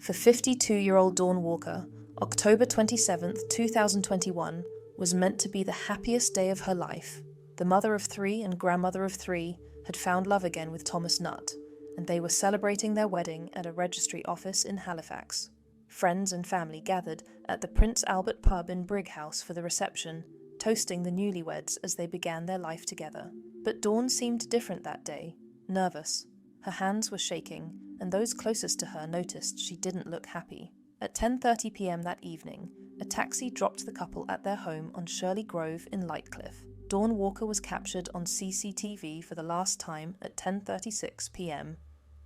For 52-year-old Dawn Walker, October 27, 2021 was meant to be the happiest day of her life. The mother of three and grandmother of three had found love again with Thomas Nutt, and they were celebrating their wedding at a registry office in Halifax. Friends and family gathered at the Prince Albert pub in Brighouse for the reception, toasting the newlyweds as they began their life together. But Dawn seemed different that day, nervous. Her hands were shaking, and those closest to her noticed she didn't look happy. At 10:30 p.m. that evening, a taxi dropped the couple at their home on Shirley Grove in Lightcliffe. Dawn Walker was captured on CCTV for the last time at 10:36 p.m.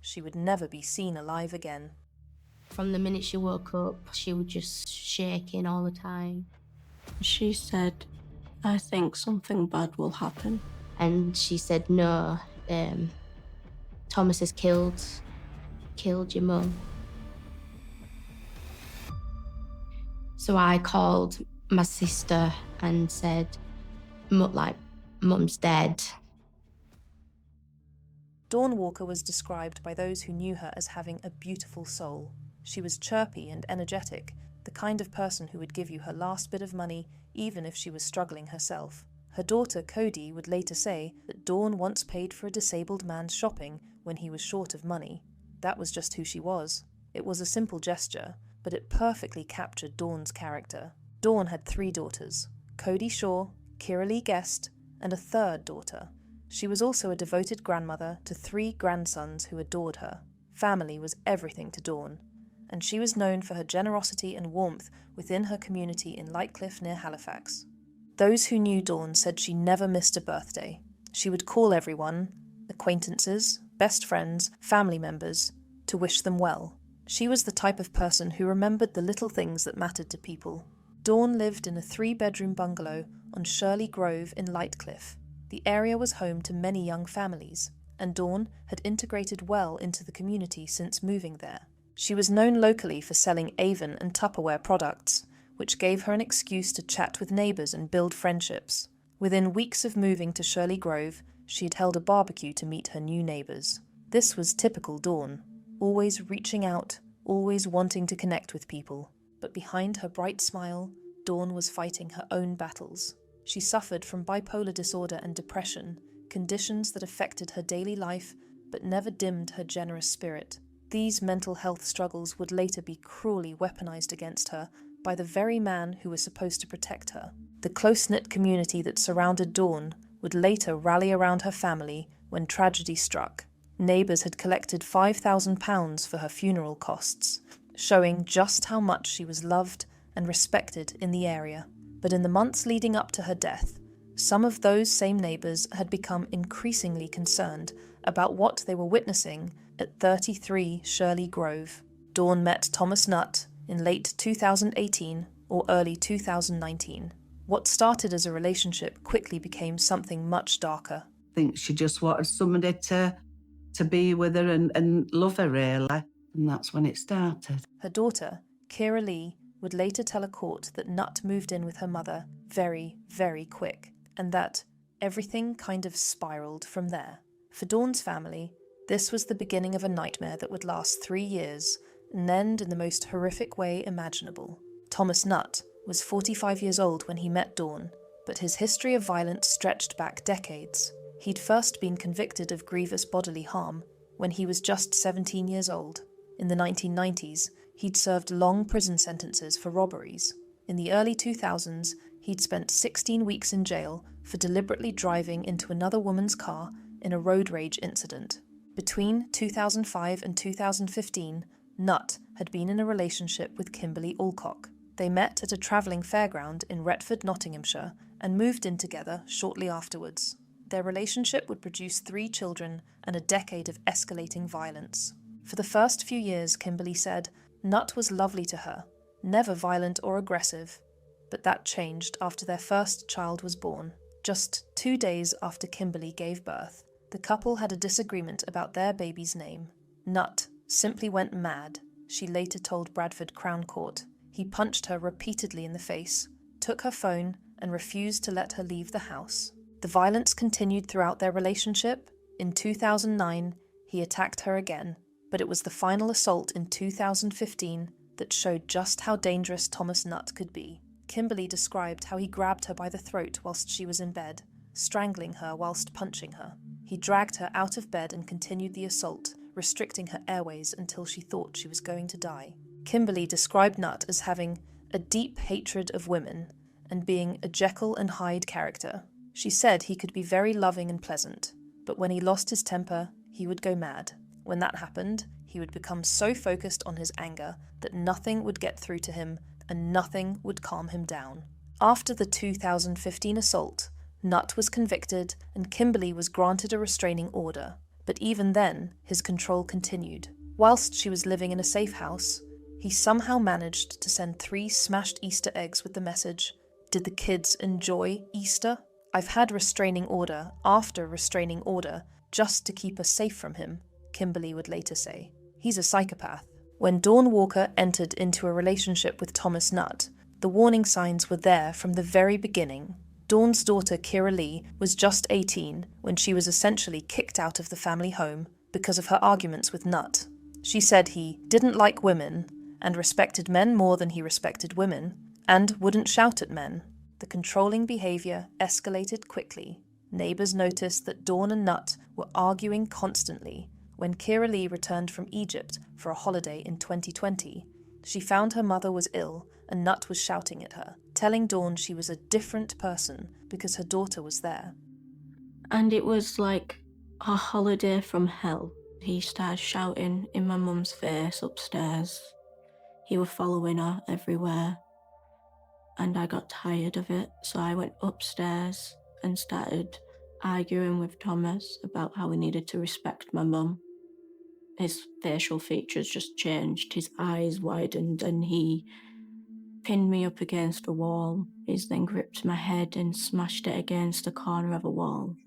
She would never be seen alive again. From the minute she woke up, she was just shaking all the time. She said, "I think something bad will happen." And she said, "No, Thomas has killed your mum." So I called my sister and said, Mum's dead. Dawn Walker was described by those who knew her as having a beautiful soul. She was chirpy and energetic, the kind of person who would give you her last bit of money even if she was struggling herself. Her daughter, Cody, would later say that Dawn once paid for a disabled man's shopping when he was short of money. That was just who she was. It was a simple gesture, but it perfectly captured Dawn's character. Dawn had 3 daughters, Cody Shaw, Kira Lee Guest, and a 3rd daughter. She was also a devoted grandmother to 3 grandsons who adored her. Family was everything to Dawn, and she was known for her generosity and warmth within her community in Lightcliffe near Halifax. Those who knew Dawn said she never missed a birthday. She would call everyone, acquaintances, best friends, family members, to wish them well. She was the type of person who remembered the little things that mattered to people. Dawn lived in a 3-bedroom bungalow on Shirley Grove in Lightcliffe. The area was home to many young families, and Dawn had integrated well into the community since moving there. She was known locally for selling Avon and Tupperware products, which gave her an excuse to chat with neighbours and build friendships. Within weeks of moving to Shirley Grove, she had held a barbecue to meet her new neighbours. This was typical Dawn, always reaching out, always wanting to connect with people. But behind her bright smile, Dawn was fighting her own battles. She suffered from bipolar disorder and depression, conditions that affected her daily life but never dimmed her generous spirit. These mental health struggles would later be cruelly weaponized against her by the very man who was supposed to protect her. The close-knit community that surrounded Dawn would later rally around her family when tragedy struck. Neighbours had collected £5,000 for her funeral costs, showing just how much she was loved and respected in the area. But in the months leading up to her death, some of those same neighbours had become increasingly concerned about what they were witnessing at 33 Shirley Grove. Dawn met Thomas Nutt in late 2018 or early 2019. What started as a relationship quickly became something much darker. I think she just wanted somebody to be with her and love her, really. And that's when it started. Her daughter, Kira Lee, would later tell a court that Nutt moved in with her mother very, very quick, and that everything kind of spiraled from there. For Dawn's family, this was the beginning of a nightmare that would last 3 years and end in the most horrific way imaginable. Thomas Nutt was 45 years old when he met Dawn, but his history of violence stretched back decades. He'd first been convicted of grievous bodily harm when he was just 17 years old. In the 1990s, he'd served long prison sentences for robberies. In the early 2000s, he'd spent 16 weeks in jail for deliberately driving into another woman's car in a road rage incident. Between 2005 and 2015, Nutt had been in a relationship with Kimberly Alcock. They met at a travelling fairground in Retford, Nottinghamshire, and moved in together shortly afterwards. Their relationship would produce 3 children and a decade of escalating violence. For the first few years, Kimberly said, Nutt was lovely to her, never violent or aggressive, but that changed after their first child was born. Just 2 days after Kimberly gave birth, the couple had a disagreement about their baby's name. Nutt simply went mad, she later told Bradford Crown Court. He punched her repeatedly in the face, took her phone, and refused to let her leave the house. The violence continued throughout their relationship. In 2009, he attacked her again, but but it was the final assault in 2015 that showed just how dangerous Thomas Nutt could be. Kimberly described how he grabbed her by the throat whilst she was in bed, strangling her whilst punching her. He dragged her out of bed and continued the assault, restricting her airways until she thought she was going to die. Kimberly described Nutt as having a deep hatred of women and being a Jekyll and Hyde character. She said he could be very loving and pleasant, but when he lost his temper, he would go mad. When that happened, he would become so focused on his anger that nothing would get through to him and nothing would calm him down. After the 2015 assault, Nutt was convicted and Kimberly was granted a restraining order, but even then, his control continued. Whilst she was living in a safe house, he somehow managed to send 3 smashed Easter eggs with the message, "Did the kids enjoy Easter? I've had restraining order after restraining order just to keep us safe from him," Kimberly would later say. He's a psychopath. When Dawn Walker entered into a relationship with Thomas Nutt, the warning signs were there from the very beginning. Dawn's daughter Kira Lee was just 18 when she was essentially kicked out of the family home because of her arguments with Nutt. She said he didn't like women and respected men more than he respected women, and wouldn't shout at men. The controlling behaviour escalated quickly. Neighbours noticed that Dawn and Nutt were arguing constantly. When Kira Lee returned from Egypt for a holiday in 2020, she found her mother was ill and Nutt was shouting at her, telling Dawn she was a different person because her daughter was there. And it was like a holiday from hell. He started shouting in my mum's face upstairs. He was following her everywhere. And I got tired of it, so I went upstairs and started arguing with Thomas about how he needed to respect my mum. His facial features just changed, his eyes widened, and he pinned me up against a wall. He's then gripped my head and smashed it against a corner of a wall.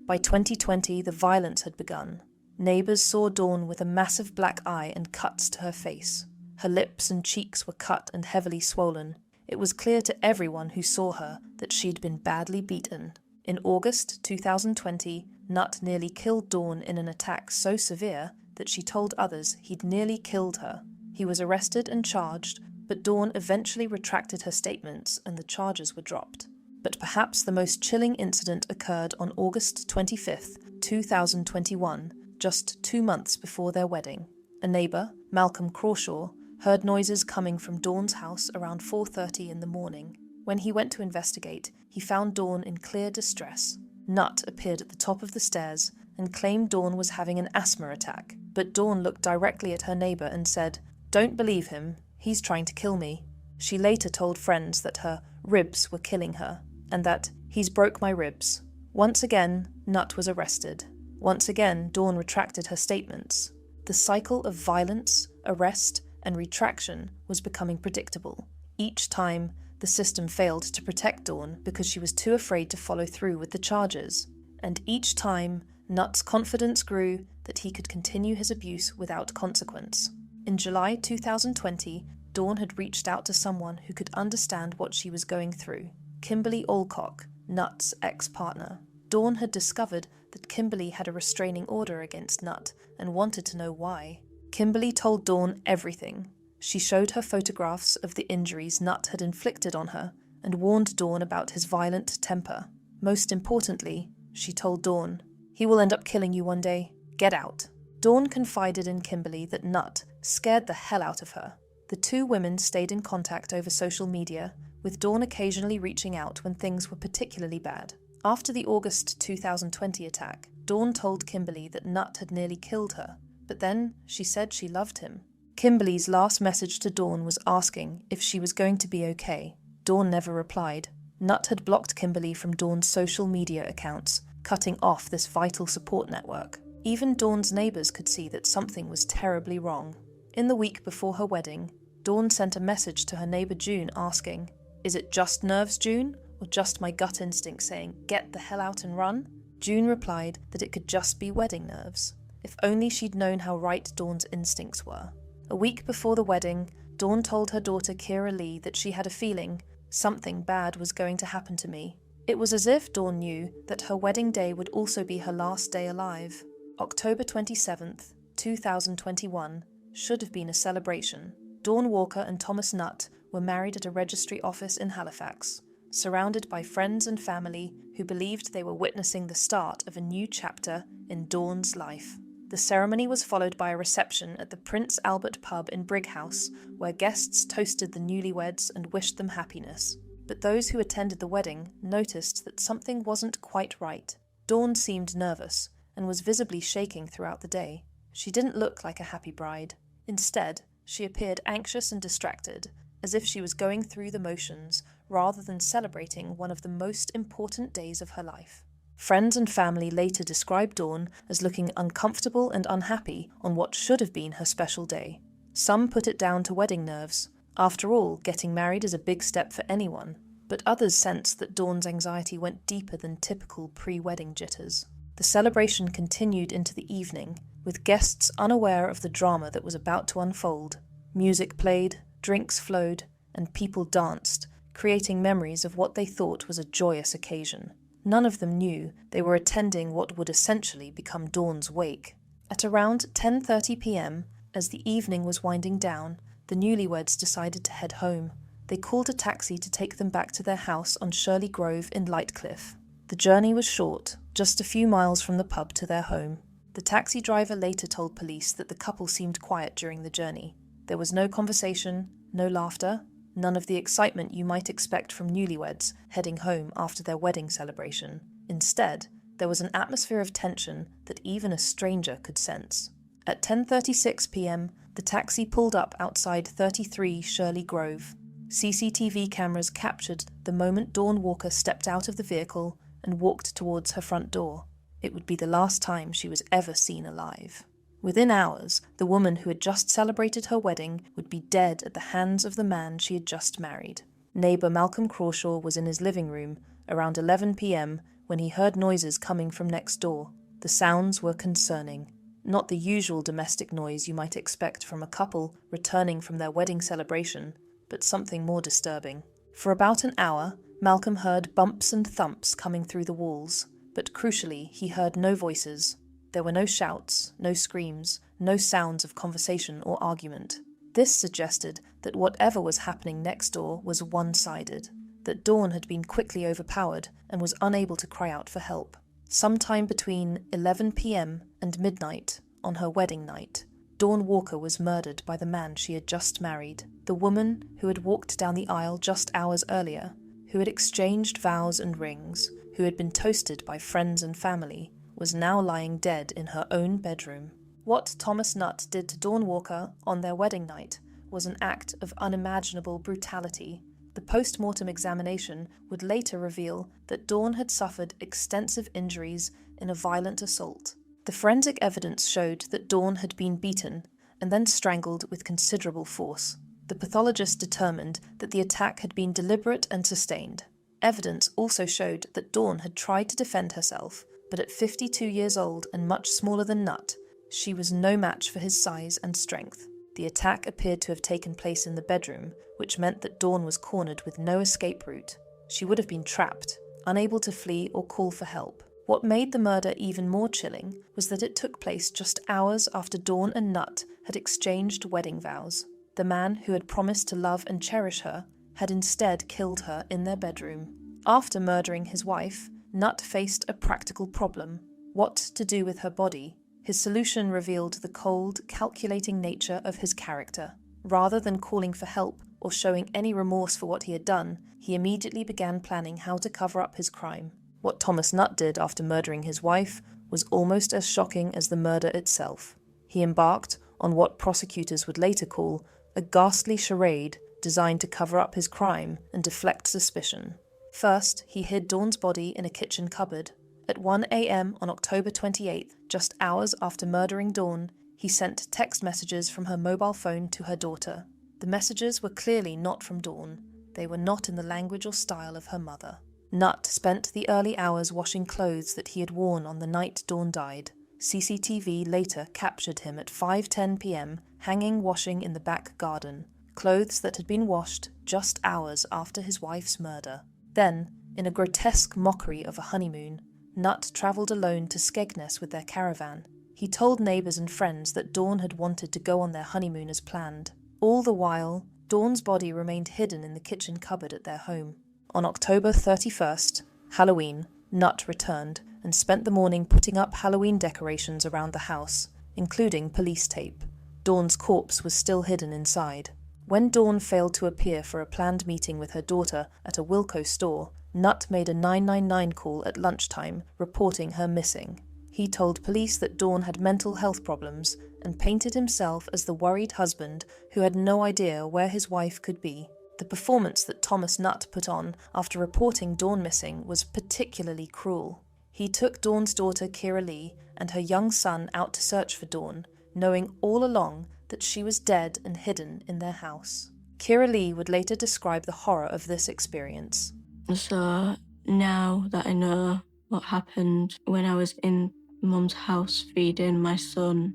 By 2020, the violence had begun. Neighbours saw Dawn with a massive black eye and cuts to her face. Her lips and cheeks were cut and heavily swollen. It was clear to everyone who saw her that she'd been badly beaten. In August 2020, Nutt nearly killed Dawn in an attack so severe that she told others he'd nearly killed her. He was arrested and charged, but Dawn eventually retracted her statements and the charges were dropped. But perhaps the most chilling incident occurred on August 25th, 2021, just 2 months before their wedding. A neighbour, Malcolm Crawshaw, heard noises coming from Dawn's house around 4:30 in the morning. When he went to investigate, he found Dawn in clear distress. Nutt appeared at the top of the stairs and claimed Dawn was having an asthma attack, but Dawn looked directly at her neighbour and said, "Don't believe him, he's trying to kill me." She later told friends that her ribs were killing her, and that "he's broke my ribs." Once again, Nutt was arrested. Once again, Dawn retracted her statements. The cycle of violence, arrest, and retraction was becoming predictable. Each time, the system failed to protect Dawn because she was too afraid to follow through with the charges. And each time, Nutt's confidence grew that he could continue his abuse without consequence. In July 2020, Dawn had reached out to someone who could understand what she was going through. Kimberly Alcock, Nutt's ex-partner. Dawn had discovered that Kimberly had a restraining order against Nutt and wanted to know why. Kimberly told Dawn everything. She showed her photographs of the injuries Nutt had inflicted on her and warned Dawn about his violent temper. Most importantly, she told Dawn, "He will end up killing you one day. Get out." Dawn confided in Kimberly that Nutt scared the hell out of her. The two women stayed in contact over social media, with Dawn occasionally reaching out when things were particularly bad. After the August 2020 attack, Dawn told Kimberly that Nutt had nearly killed her, but then she said she loved him. Kimberly's last message to Dawn was asking if she was going to be okay. Dawn never replied. Nutt had blocked Kimberly from Dawn's social media accounts, cutting off this vital support network. Even Dawn's neighbours could see that something was terribly wrong. In the week before her wedding, Dawn sent a message to her neighbour June asking, "Is it just nerves, June, or just my gut instinct saying, 'Get the hell out and run'?" June replied that it could just be wedding nerves. If only she'd known how right Dawn's instincts were. A week before the wedding, Dawn told her daughter Kira Lee that she had a feeling something bad was going to happen to me. It was as if Dawn knew that her wedding day would also be her last day alive. October 27th, 2021, should have been a celebration. Dawn Walker and Thomas Nutt were married at a registry office in Halifax, surrounded by friends and family who believed they were witnessing the start of a new chapter in Dawn's life. The ceremony was followed by a reception at the Prince Albert pub in Brighouse, where guests toasted the newlyweds and wished them happiness. But those who attended the wedding noticed that something wasn't quite right. Dawn seemed nervous and was visibly shaking throughout the day. She didn't look like a happy bride. Instead, she appeared anxious and distracted, as if she was going through the motions rather than celebrating one of the most important days of her life. Friends and family later described Dawn as looking uncomfortable and unhappy on what should have been her special day. Some put it down to wedding nerves. After all, getting married is a big step for anyone. But others sensed that Dawn's anxiety went deeper than typical pre-wedding jitters. The celebration continued into the evening, with guests unaware of the drama that was about to unfold. Music played, drinks flowed, and people danced, creating memories of what they thought was a joyous occasion. None of them knew they were attending what would essentially become Dawn's wake. At around 10:30 p.m, as the evening was winding down, the newlyweds decided to head home. They called a taxi to take them back to their house on Shirley Grove in Lightcliffe. The journey was short, just a few miles from the pub to their home. The taxi driver later told police that the couple seemed quiet during the journey. There was no conversation, no laughter, none of the excitement you might expect from newlyweds heading home after their wedding celebration. Instead, there was an atmosphere of tension that even a stranger could sense. At 10:36 p.m, the taxi pulled up outside 33 Shirley Grove. CCTV cameras captured the moment Dawn Walker stepped out of the vehicle and walked towards her front door. It would be the last time she was ever seen alive. Within hours, the woman who had just celebrated her wedding would be dead at the hands of the man she had just married. Neighbour Malcolm Crawshaw was in his living room around 11 p.m. when he heard noises coming from next door. The sounds were concerning. Not the usual domestic noise you might expect from a couple returning from their wedding celebration, but something more disturbing. For about an hour, Malcolm heard bumps and thumps coming through the walls, but crucially he heard no voices. There were no shouts, no screams, no sounds of conversation or argument. This suggested that whatever was happening next door was one-sided, that Dawn had been quickly overpowered and was unable to cry out for help. Sometime between 11 p.m. and midnight on her wedding night, Dawn Walker was murdered by the man she had just married. The woman who had walked down the aisle just hours earlier, who had exchanged vows and rings, who had been toasted by friends and family, was now lying dead in her own bedroom. What Thomas Nutt did to Dawn Walker on their wedding night was an act of unimaginable brutality. The post-mortem examination would later reveal that Dawn had suffered extensive injuries in a violent assault. The forensic evidence showed that Dawn had been beaten and then strangled with considerable force. The pathologist determined that the attack had been deliberate and sustained. Evidence also showed that Dawn had tried to defend herself, but at 52 years old and much smaller than Nutt, she was no match for his size and strength. The attack appeared to have taken place in the bedroom, which meant that Dawn was cornered with no escape route. She would have been trapped, unable to flee or call for help. What made the murder even more chilling was that it took place just hours after Dawn and Nutt had exchanged wedding vows. The man who had promised to love and cherish her had instead killed her in their bedroom. After murdering his wife, Nutt faced a practical problem: what to do with her body. His solution revealed the cold, calculating nature of his character. Rather than calling for help or showing any remorse for what he had done, he immediately began planning how to cover up his crime. What Thomas Nutt did after murdering his wife was almost as shocking as the murder itself. He embarked on what prosecutors would later call a ghastly charade designed to cover up his crime and deflect suspicion. First, he hid Dawn's body in a kitchen cupboard. At 1 a.m. on October 28th, just hours after murdering Dawn, he sent text messages from her mobile phone to her daughter. The messages were clearly not from Dawn. They were not in the language or style of her mother. Nutt spent the early hours washing clothes that he had worn on the night Dawn died. CCTV later captured him at 5:10 p.m. hanging washing in the back garden, clothes that had been washed just hours after his wife's murder. Then, in a grotesque mockery of a honeymoon, Nutt travelled alone to Skegness with their caravan. He told neighbours and friends that Dawn had wanted to go on their honeymoon as planned. All the while, Dawn's body remained hidden in the kitchen cupboard at their home. On October 31st, Halloween, Nutt returned and spent the morning putting up Halloween decorations around the house, including police tape. Dawn's corpse was still hidden inside. When Dawn failed to appear for a planned meeting with her daughter at a Wilko store, Nutt made a 999 call at lunchtime reporting her missing. He told police that Dawn had mental health problems and painted himself as the worried husband who had no idea where his wife could be. The performance that Thomas Nutt put on after reporting Dawn missing was particularly cruel. He took Dawn's daughter Kira Lee and her young son out to search for Dawn, knowing all along that she was dead and hidden in their house. Kira Lee would later describe the horror of this experience. So now that I know what happened when I was in Mum's house feeding my son,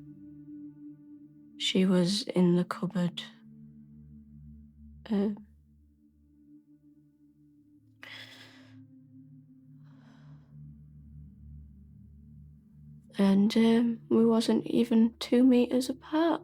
she was in the cupboard. And we wasn't even 2 meters apart.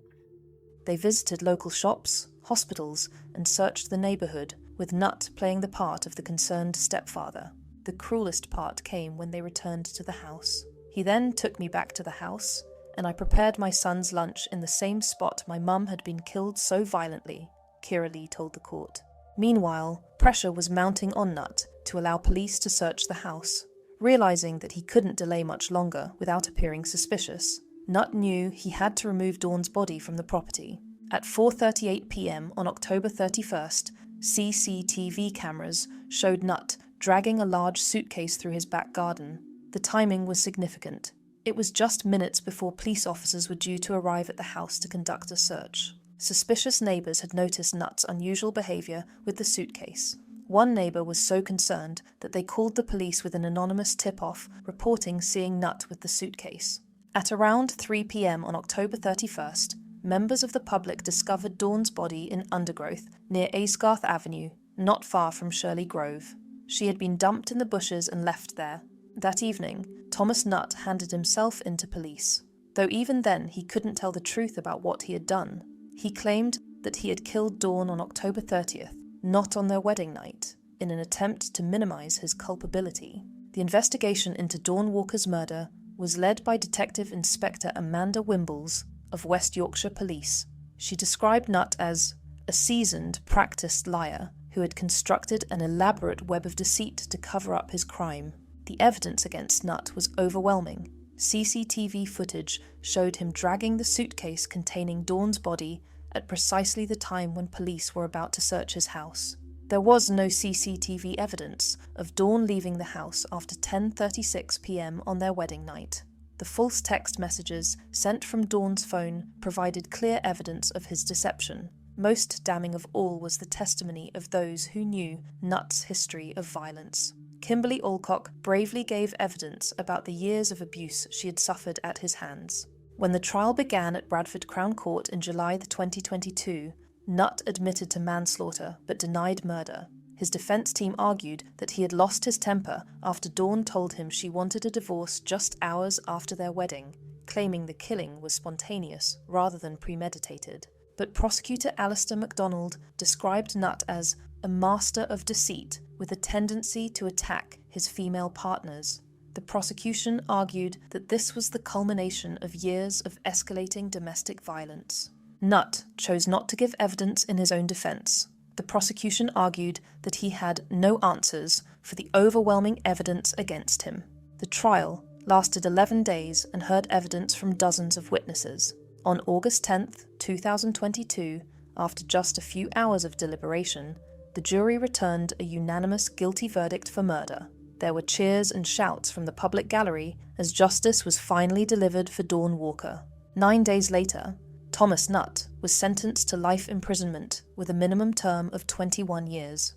They visited local shops, hospitals, and searched the neighbourhood, with Nutt playing the part of the concerned stepfather. The cruelest part came when they returned to the house. He then took me back to the house, and I prepared my son's lunch in the same spot my mum had been killed so violently, Kira Lee told the court. Meanwhile, pressure was mounting on Nutt to allow police to search the house. Realising that he couldn't delay much longer without appearing suspicious, Nutt knew he had to remove Dawn's body from the property. At 4:38 p.m. on October 31st, CCTV cameras showed Nutt dragging a large suitcase through his back garden. The timing was significant. It was just minutes before police officers were due to arrive at the house to conduct a search. Suspicious neighbours had noticed Nutt's unusual behaviour with the suitcase. One neighbour was so concerned that they called the police with an anonymous tip-off reporting seeing Nutt with the suitcase. At around 3 p.m. on October 31st, members of the public discovered Dawn's body in undergrowth near Aysgarth Avenue, not far from Shirley Grove. She had been dumped in the bushes and left there. That evening, Thomas Nutt handed himself in to police. Though even then he couldn't tell the truth about what he had done. He claimed that he had killed Dawn on October 30th, not on their wedding night, in an attempt to minimise his culpability. The investigation into Dawn Walker's murder was led by Detective Inspector Amanda Wimbles of West Yorkshire Police. She described Nutt as a seasoned, practised liar who had constructed an elaborate web of deceit to cover up his crime. The evidence against Nutt was overwhelming. CCTV footage showed him dragging the suitcase containing Dawn's body at precisely the time when police were about to search his house. There was no CCTV evidence of Dawn leaving the house after 10:36 p.m. on their wedding night. The false text messages sent from Dawn's phone provided clear evidence of his deception. Most damning of all was the testimony of those who knew Nutt's history of violence. Kimberly Alcock bravely gave evidence about the years of abuse she had suffered at his hands. When the trial began at Bradford Crown Court in July 2022, Nutt admitted to manslaughter but denied murder. His defence team argued that he had lost his temper after Dawn told him she wanted a divorce just hours after their wedding, claiming the killing was spontaneous rather than premeditated. But prosecutor Alistair MacDonald described Nutt as a master of deceit with a tendency to attack his female partners. The prosecution argued that this was the culmination of years of escalating domestic violence. Nutt chose not to give evidence in his own defence. The prosecution argued that he had no answers for the overwhelming evidence against him. The trial lasted 11 days and heard evidence from dozens of witnesses. On August 10th, 2022, after just a few hours of deliberation, the jury returned a unanimous guilty verdict for murder. There were cheers and shouts from the public gallery as justice was finally delivered for Dawn Walker. 9 days later, Thomas Nutt was sentenced to life imprisonment with a minimum term of 21 years.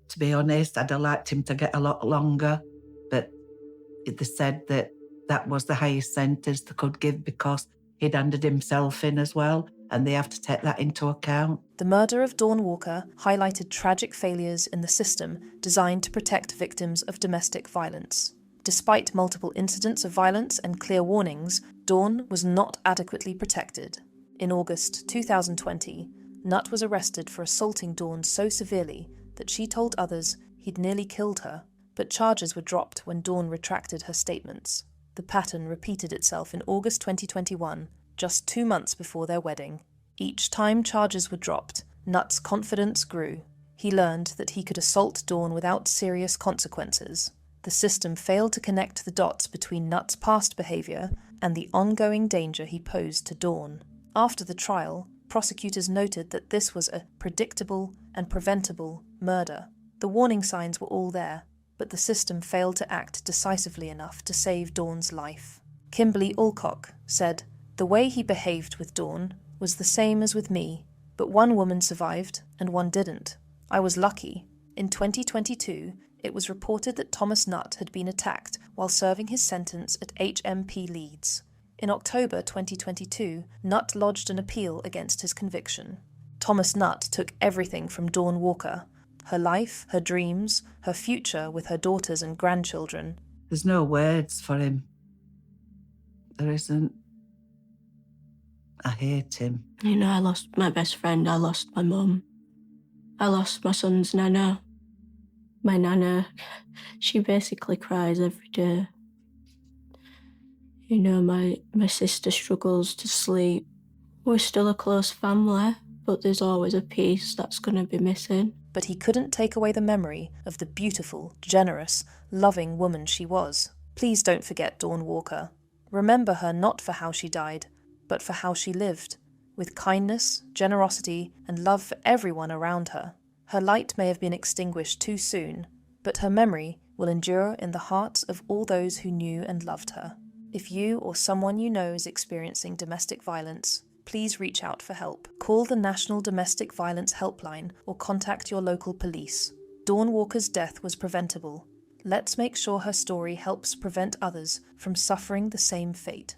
To be honest, I'd have liked him to get a lot longer, but they said that that was the highest sentence they could give because he'd handed himself in as well, and they have to take that into account. The murder of Dawn Walker highlighted tragic failures in the system designed to protect victims of domestic violence. Despite multiple incidents of violence and clear warnings, Dawn was not adequately protected. In August 2020, Nutt was arrested for assaulting Dawn so severely that she told others he'd nearly killed her, but charges were dropped when Dawn retracted her statements. The pattern repeated itself in August 2021, just 2 months before their wedding. Each time charges were dropped, Nutt's confidence grew. He learned that he could assault Dawn without serious consequences. The system failed to connect the dots between Nutt's past behaviour and the ongoing danger he posed to Dawn. After the trial, prosecutors noted that this was a predictable and preventable murder. The warning signs were all there, but the system failed to act decisively enough to save Dawn's life. Kimberly Alcock said, "The way he behaved with Dawn was the same as with me, but one woman survived and one didn't. I was lucky." In 2022, it was reported that Thomas Nutt had been attacked while serving his sentence at HMP Leeds. In October 2022, Nutt lodged an appeal against his conviction. Thomas Nutt took everything from Dawn Walker: her life, her dreams, her future with her daughters and grandchildren. There's no words for him. There isn't. I hate him. You know, I lost my best friend, I lost my mum. I lost my son's nana. My nana, she basically cries every day. You know, my sister struggles to sleep. We're still a close family, but there's always a piece that's going to be missing. But he couldn't take away the memory of the beautiful, generous, loving woman she was. Please don't forget Dawn Walker. Remember her not for how she died, but for how she lived, with kindness, generosity, and love for everyone around her. Her light may have been extinguished too soon, but her memory will endure in the hearts of all those who knew and loved her. If you or someone you know is experiencing domestic violence, please reach out for help. Call the National Domestic Violence Helpline or contact your local police. Dawn Walker's death was preventable. Let's make sure her story helps prevent others from suffering the same fate.